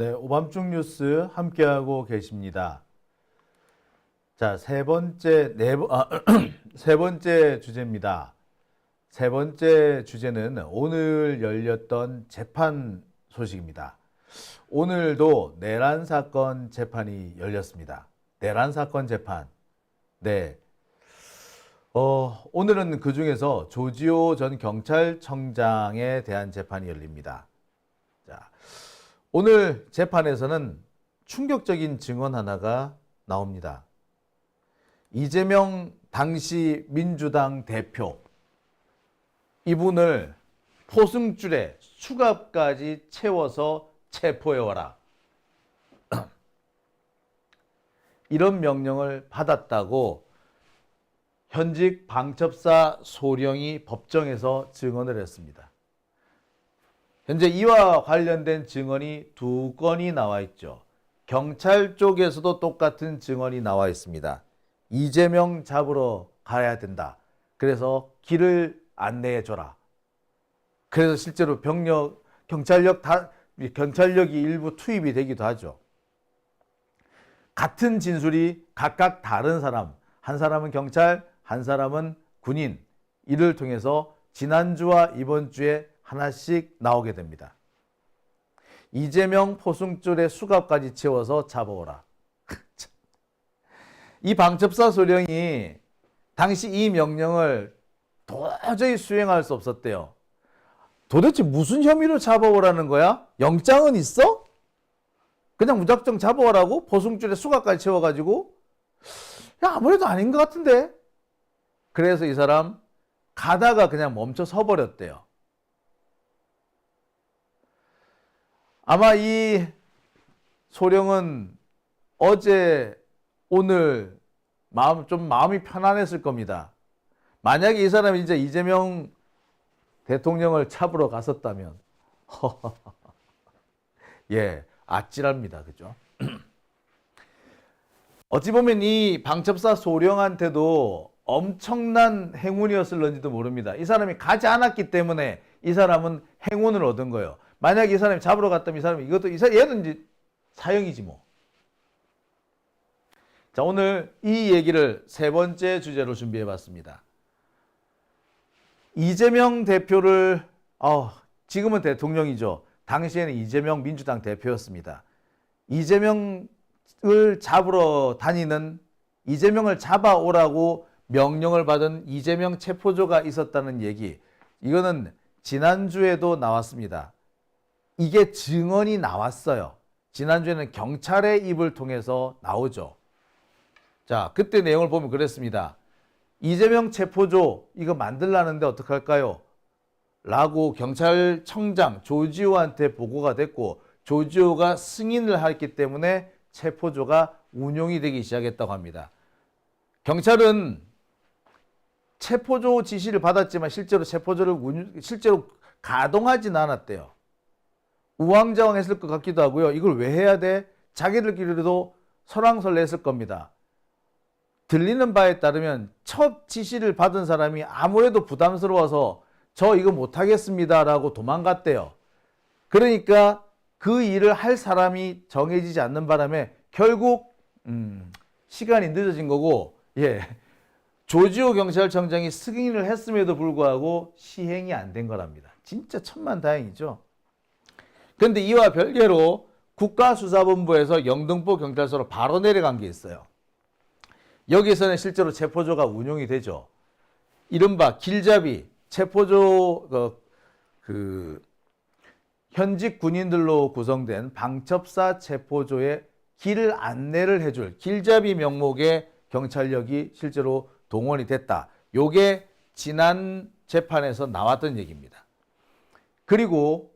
네, 오밤중 뉴스 함께하고 계십니다. 자, 세 번째 주제입니다. 세 번째 주제는 오늘 열렸던 재판 소식입니다. 오늘도 내란 사건 재판이 열렸습니다. 내란 사건 재판. 네. 오늘은 그 중에서 조지호 전 경찰청장에 대한 재판이 열립니다. 자, 오늘 재판에서는 충격적인 증언 하나가 나옵니다. 이재명 당시 민주당 대표, 이분을 포승줄에 수갑까지 채워서 체포해와라. 이런 명령을 받았다고 현직 방첩사 소령이 법정에서 증언을 했습니다. 현재 이와 관련된 증언이 두 건이 나와 있죠. 경찰 쪽에서도 똑같은 증언이 나와 있습니다. 이재명 잡으러 가야 된다. 그래서 길을 안내해줘라. 그래서 실제로 경찰력이 일부 투입이 되기도 하죠. 같은 진술이 각각 다른 사람, 한 사람은 경찰, 한 사람은 군인, 이를 통해서 지난주와 이번 주에 하나씩 나오게 됩니다. 이재명 포승줄에 수갑까지 채워서 잡아오라. 이 방첩사 소령이 당시 이 명령을 도저히 수행할 수 없었대요. 도대체 무슨 혐의로 잡아오라는 거야? 영장은 있어? 그냥 무작정 잡아오라고? 포승줄에 수갑까지 채워가지고? 야, 아무래도 아닌 것 같은데? 그래서 이 사람 가다가 그냥 멈춰 서버렸대요. 아마 이 소령은 어제 오늘 마음이 편안했을 겁니다. 만약에 이 사람이 이제 이재명 대통령을 잡으러 갔었다면 예, 아찔합니다. 그죠? 어찌 보면 이 방첩사 소령한테도 엄청난 행운이었을런지도 모릅니다. 이 사람이 가지 않았기 때문에 이 사람은 행운을 얻은 거예요. 만약에 이 사람이 잡으러 갔다면 이 사람이 얘는 이제 사형이지 뭐. 자, 오늘 이 얘기를 세 번째 주제로 준비해 봤습니다. 이재명 대표를 지금은 대통령이죠. 당시에는 이재명 민주당 대표였습니다. 이재명을 잡으러 다니는, 이재명을 잡아오라고 명령을 받은 이재명 체포조가 있었다는 얘기, 이거는 지난주에도 나왔습니다. 이게 증언이 나왔어요. 지난주에는 경찰의 입을 통해서 나오죠. 자, 그때 내용을 보면 그랬습니다. 이재명 체포조 이거 만들라는데 어떡할까요? 라고 경찰청장 조지호한테 보고가 됐고, 조지호가 승인을 했기 때문에 체포조가 운용이 되기 시작했다고 합니다. 경찰은 체포조 지시를 받았지만 실제로 실제로 가동하지는 않았대요. 우왕좌왕했을 것 같기도 하고요. 이걸 왜 해야 돼? 자기들끼리도 설왕설래했을 겁니다. 들리는 바에 따르면 첫 지시를 받은 사람이 아무래도 부담스러워서 저 이거 못하겠습니다 라고 도망갔대요. 그러니까 그 일을 할 사람이 정해지지 않는 바람에 결국 시간이 늦어진 거고, 예, 조지호 경찰청장이 승인을 했음에도 불구하고 시행이 안 된 거랍니다. 진짜 천만다행이죠. 그런데 이와 별개로 국가수사본부에서 영등포 경찰서로 바로 내려간 게 있어요. 여기서는 실제로 체포조가 운용이 되죠. 이른바 길잡이, 체포조, 현직 군인들로 구성된 방첩사 체포조의 길 안내를 해줄 길잡이 명목의 경찰력이 실제로 동원이 됐다. 요게 지난 재판에서 나왔던 얘기입니다. 그리고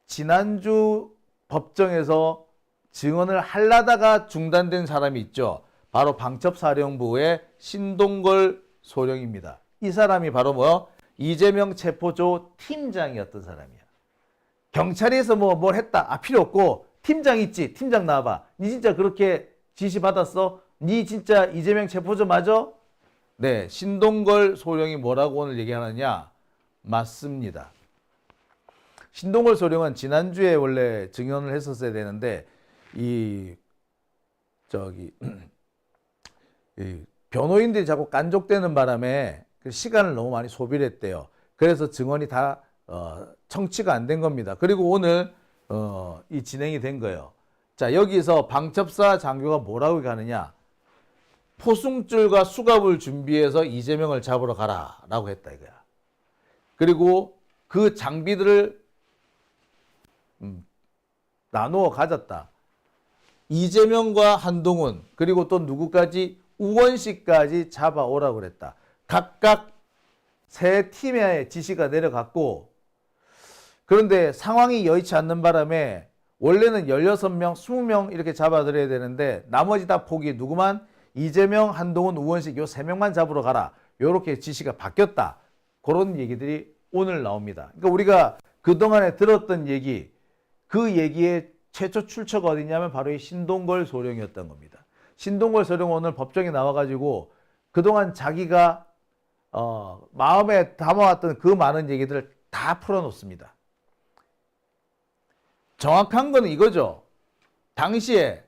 지난주 법정에서 증언을 하려다가 중단된 사람이 있죠. 바로 방첩사령부의 신동걸 소령입니다. 이 사람이 바로 이재명 체포조 팀장이었던 사람이야. 경찰에서 뭘 했다. 필요 없고 팀장 있지. 팀장 나와봐. 니 진짜 그렇게 지시 받았어? 니 진짜 이재명 체포조 맞아? 네, 신동걸 소령이 뭐라고 오늘 얘기하느냐? 맞습니다. 신동걸 소령은 지난주에 원래 증언을 했었어야 되는데 이 변호인들이 자꾸 깐족되는 바람에 시간을 너무 많이 소비를 했대요. 그래서 증언이 다 청취가 안 된 겁니다. 그리고 오늘 이 진행이 된 거예요. 자, 여기서 방첩사 장교가 뭐라고 가느냐? 포승줄과 수갑을 준비해서 이재명을 잡으러 가라라고 했다 이거야. 그리고 그 장비들을 나누어 가졌다. 이재명과 한동훈 그리고 또 누구까지 우원식까지 잡아오라고 그랬다. 각각 세 팀의 지시가 내려갔고, 그런데 상황이 여의치 않는 바람에 원래는 16명, 20명 이렇게 잡아들여야 되는데 나머지 다 포기. 누구만? 이재명, 한동훈, 우원식 요 3명만 잡으러 가라. 요렇게 지시가 바뀌었다. 그런 얘기들이 오늘 나옵니다. 그러니까 우리가 그동안에 들었던 얘기, 그 얘기의 최초 출처가 어디냐면 바로 이 신동걸 소령이었던 겁니다. 신동걸 소령 오늘 법정에 나와가지고 그동안 자기가 마음에 담아왔던 그 많은 얘기들을 다 풀어놓습니다. 정확한 거는 이거죠. 당시에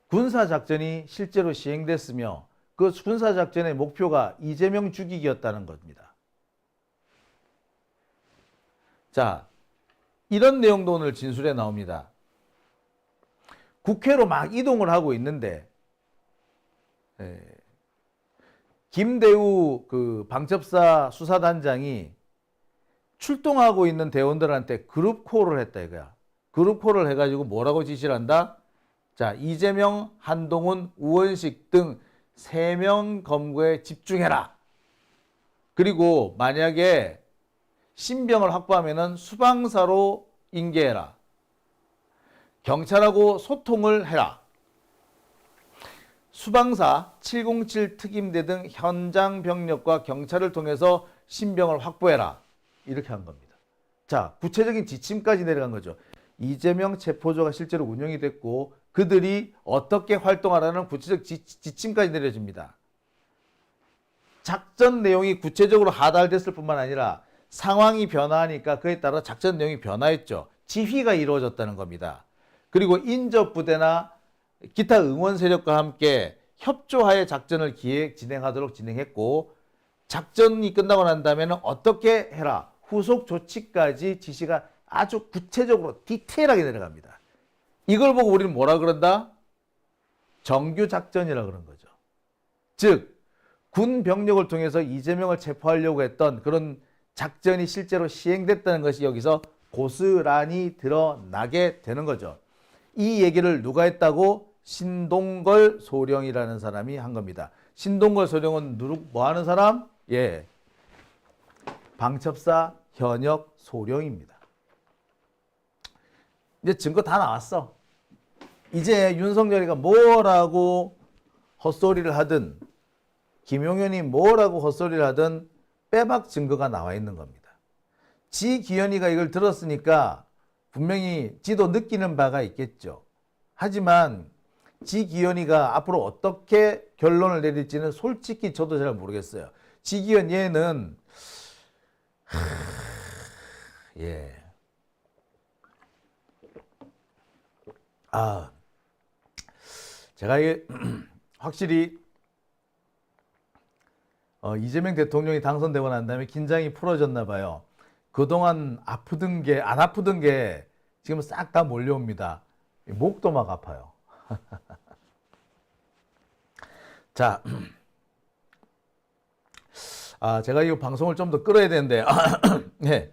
군사작전이 실제로 시행됐으며 그 군사작전의 목표가 이재명 죽이기였다는 겁니다. 자, 이런 내용도 오늘 진술에 나옵니다. 국회로 막 이동을 하고 있는데 김대우 그 방첩사 수사단장이 출동하고 있는 대원들한테 그룹콜을 했다 이거야. 그룹콜을 해가지고 뭐라고 지시를 한다? 자, 이재명, 한동훈, 우원식 등 3명 검거에 집중해라. 그리고 만약에 신병을 확보하면은 수방사로 인계해라. 경찰하고 소통을 해라. 수방사, 707 특임대 등 현장 병력과 경찰을 통해서 신병을 확보해라. 이렇게 한 겁니다. 자, 구체적인 지침까지 내려간 거죠. 이재명 체포조가 실제로 운영이 됐고 그들이 어떻게 활동하라는 구체적 지침까지 내려집니다. 작전 내용이 구체적으로 하달됐을 뿐만 아니라 상황이 변화하니까 그에 따라 작전 내용이 변화했죠. 지휘가 이루어졌다는 겁니다. 그리고 인접부대나 기타 응원 세력과 함께 협조하에 작전을 기획 진행하도록 진행했고, 작전이 끝나고 난 다음에는 어떻게 해라 후속 조치까지 지시가 아주 구체적으로 디테일하게 내려갑니다. 이걸 보고 우리는 뭐라 그런다? 정규 작전이라 그런 거죠. 즉 군 병력을 통해서 이재명을 체포하려고 했던 그런 작전이 실제로 시행됐다는 것이 여기서 고스란히 드러나게 되는 거죠. 이 얘기를 누가 했다고? 신동걸 소령이라는 사람이 한 겁니다. 신동걸 소령은 뭐 하는 사람? 예, 방첩사 현역 소령입니다. 이제 증거 다 나왔어. 이제 윤석열이가 뭐라고 헛소리를 하든 김용현이 뭐라고 헛소리를 하든 빼박 증거가 나와 있는 겁니다. 지기현이가 이걸 들었으니까 분명히 지도 느끼는 바가 있겠죠. 하지만 지기현이가 앞으로 어떻게 결론을 내릴지는 솔직히 저도 잘 모르겠어요. 지기현 얘는 예. 제가 이게 확실히 이재명 대통령이 당선되고 난 다음에 긴장이 풀어졌나 봐요. 그동안 아프던 게 안 아프던 게 지금 싹 다 몰려옵니다. 목도 막 아파요. 자, 제가 이 방송을 좀 더 끌어야 되는데 네.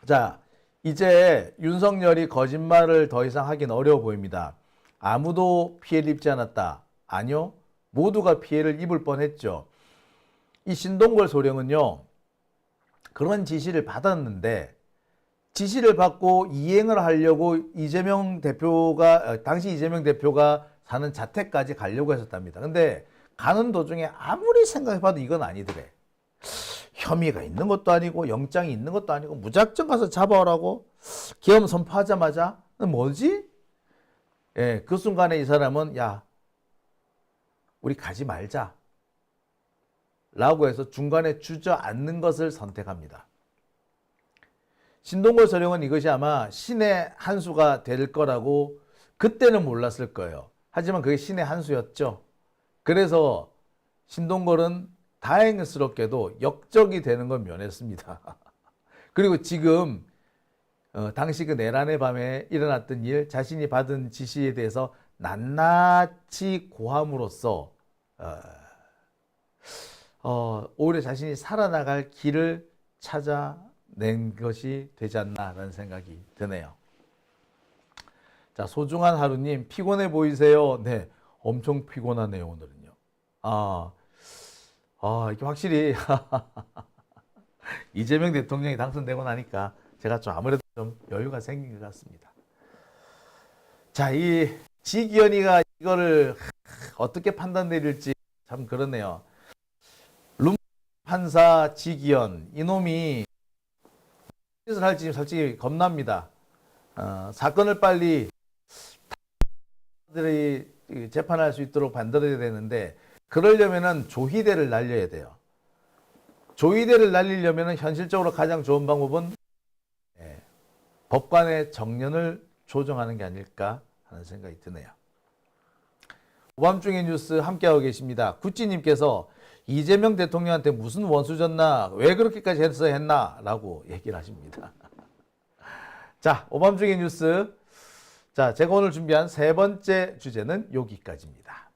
자, 이제 윤석열이 거짓말을 더 이상 하긴 어려워 보입니다. 아무도 피해를 입지 않았다. 아니요. 모두가 피해를 입을 뻔했죠. 이 신동걸 소령은요, 그런 지시를 받았는데 지시를 받고 이행을 하려고 이재명 대표가 당시 이재명 대표가 사는 자택까지 가려고 했었답니다. 근데 가는 도중에 아무리 생각해봐도 이건 아니더래. 혐의가 있는 것도 아니고 영장이 있는 것도 아니고 무작정 가서 잡아오라고 계엄 선포하자마자 뭐지? 예, 그 순간에 이 사람은 야, 우리 가지 말자. 라고 해서 중간에 주저앉는 것을 선택합니다. 신동걸 서령은 이것이 아마 신의 한 수가 될 거라고 그때는 몰랐을 거예요. 하지만 그게 신의 한 수였죠. 그래서 신동걸은 다행스럽게도 역적이 되는 건 면했습니다. 그리고 지금 당시 그 내란의 밤에 일어났던 일, 자신이 받은 지시에 대해서 낱낱이 고함으로써 오히려 자신이 살아나갈 길을 찾아낸 것이 되지 않나라는 생각이 드네요. 자, 소중한 하루님, 피곤해 보이세요? 네, 엄청 피곤하네요, 오늘은요. 이게 확실히 이재명 대통령이 당선되고 나니까 제가 좀 아무래도 좀 여유가 생긴 것 같습니다. 자, 이 지기현이가 이거를 어떻게 판단 내릴지 참 그러네요. 룸 판사 지기현, 이놈이 무엇을 할지 솔직히 겁납니다. 사건을 빨리 들이 재판할 수 있도록 만들어야 되는데, 그러려면은 조희대를 날려야 돼요. 조희대를 날리려면은 현실적으로 가장 좋은 방법은 법관의 정년을 조정하는 게 아닐까 하는 생각이 드네요. 오밤중의 뉴스 함께하고 계십니다. 구찌님께서 이재명 대통령한테 무슨 원수 졌나, 왜 그렇게까지 했나 라고 얘기를 하십니다. 자, 오밤중의 뉴스. 자, 제가 오늘 준비한 세 번째 주제는 여기까지입니다.